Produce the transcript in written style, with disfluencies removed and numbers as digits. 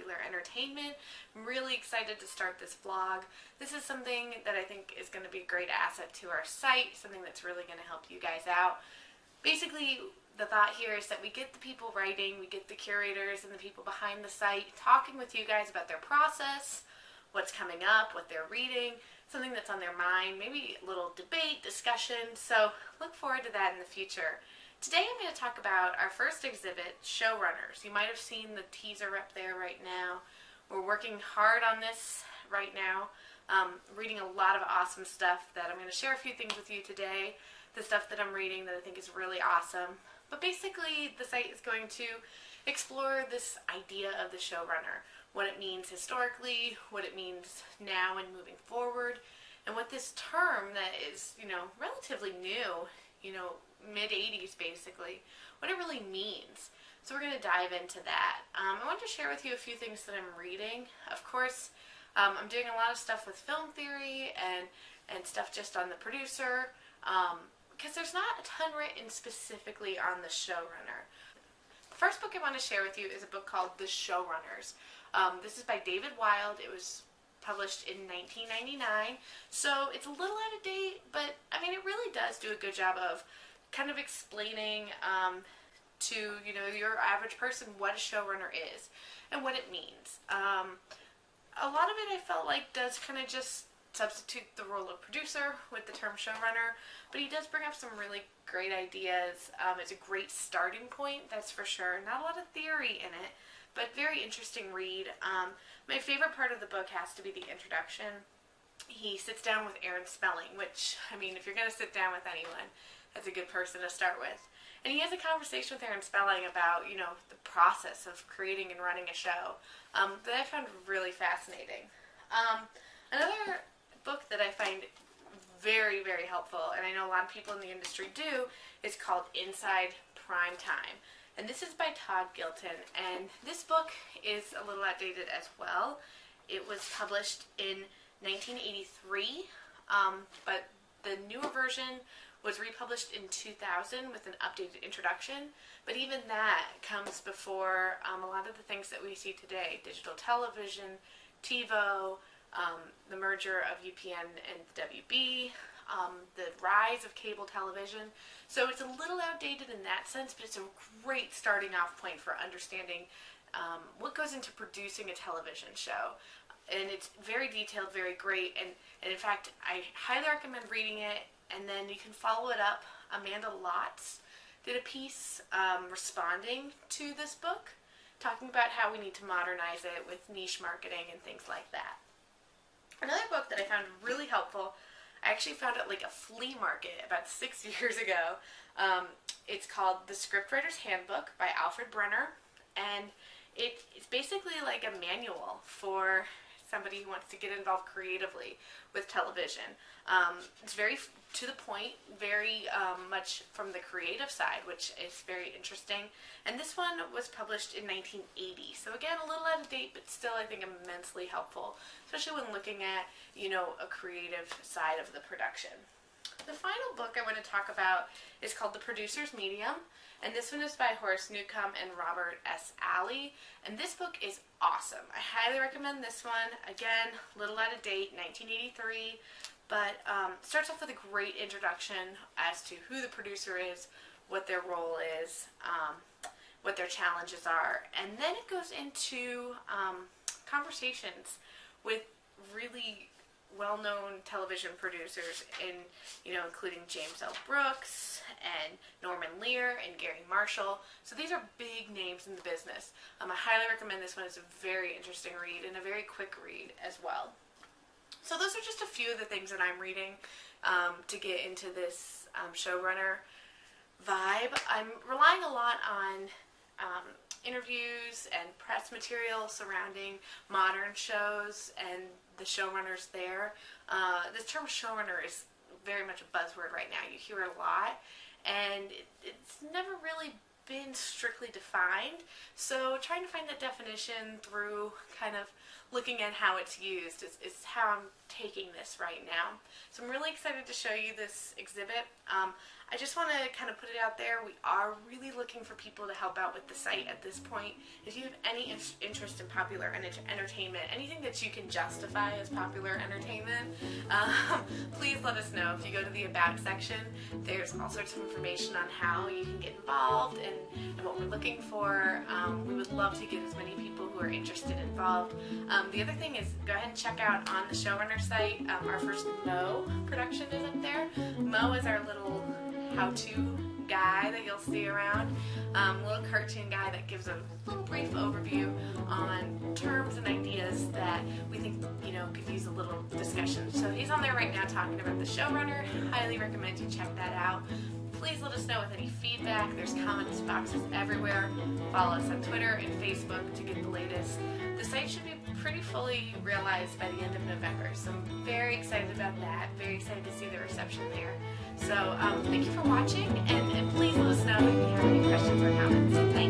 popular entertainment. I'm really excited to start this vlog. This is something that I think is going to be a great asset to our site, something that's really going to help you guys out. Basically, the thought here is that we get the people writing, we get the curators and the people behind the site talking with you guys about their process, what's coming up, what they're reading, something that's on their mind, maybe a little debate, discussion. So look forward to that in the future. Today I'm going to talk about our first exhibit, Showrunners. You might have seen the teaser up there right now. We're working hard on this right now, reading a lot of awesome stuff that I'm going to share a few things with you today, the stuff that I'm reading that I think is really awesome. But basically, the site is going to explore this idea of the showrunner, what it means historically, what it means now and moving forward, and what this term that is, relatively new, mid-80s basically, what it really means. So we're going to dive into that. I want to share with you a few things that I'm reading. Of course, I'm doing a lot of stuff with film theory and stuff just on the producer, because there's not a ton written specifically on the showrunner. The first book I want to share with you is a book called The Showrunners. This is by David Wild. It was published in 1999, so it's a little out of date, but I mean it really does do a good job of kind of explaining to your average person what a showrunner is and what it means. A lot of it I felt like does kind of just substitute the role of producer with the term showrunner, but he does bring up some really great ideas. It's a great starting point, that's for sure. Not a lot of theory in it, but very interesting read. My favorite part of the book has to be the introduction. He sits down with Aaron Spelling, which, I mean, if you're going to sit down with anyone, that's a good person to start with. And he has a conversation with Aaron Spelling about, the process of creating and running a show that I found really fascinating. Another book that I find very, very helpful, and I know a lot of people in the industry do, is called Inside Prime Time. And this is by Todd Gilton, and this book is a little outdated as well. It was published in 1983, but the newer version was republished in 2000 with an updated introduction, but even that comes before a lot of the things that we see today: digital television, TiVo, the merger of UPN and WB, the rise of cable television. So it's a little outdated in that sense, but it's a great starting off point for understanding what goes into producing a television show. And it's very detailed, very great, and in fact, I highly recommend reading it, and then you can follow it up. Amanda Lotz did a piece responding to this book, talking about how we need to modernize it with niche marketing and things like that. Another book that I found really helpful, I actually found it like a flea market about 6 years ago. It's called The Scriptwriter's Handbook by Alfred Brenner, and it's basically like a manual for somebody who wants to get involved creatively with television. It's very to the point, very much from the creative side, which is very interesting. And this one was published in 1980. So again, a little out of date, but still I think immensely helpful, especially when looking at, a creative side of the production. The final book I want to talk about is called The Producer's Medium, and this one is by Horace Newcomb and Robert S. Alley, and this book is awesome. I highly recommend this one. Again, a little out of date, 1983, but starts off with a great introduction as to who the producer is, what their role is, what their challenges are, and then it goes into conversations with really well-known television producers, including James L. Brooks and Norman Lear and Gary Marshall. So these are big names in the business. I highly recommend this one. It's a very interesting read and a very quick read as well. So those are just a few of the things that I'm reading to get into this showrunner vibe. I'm relying a lot on interviews and press material surrounding modern shows and the showrunners there. The term showrunner is very much a buzzword right now. You hear it a lot, and it's never really been strictly defined. So trying to find that definition through kind of looking at how it's used is how I'm taking this right now. So I'm really excited to show you this exhibit. I just want to kind of put it out there. We are really looking for people to help out with the site at this point. If you have any interest in popular entertainment, anything that you can justify as popular entertainment, please let us know. If you go to the About section, there's all sorts of information on how you can get involved and what we're looking for. We would love to get as many people who are interested involved. The other thing is, go ahead and check out on the Showrunner site, our first Mo production is up there. Mo is our little how-to guy that you'll see around, little cartoon guy that gives a little brief overview on terms and ideas that we think, could use a little discussion. So he's on there right now talking about the Showrunner. Highly recommend you check that out. Please let us know with any feedback. There's comments boxes everywhere. Follow us on Twitter and Facebook to get the latest. The site should be pretty fully realized by the end of November, so I'm very excited about that. Very excited to see the reception there. So thank you for watching, and please let us know if you have any questions or comments. Thank you.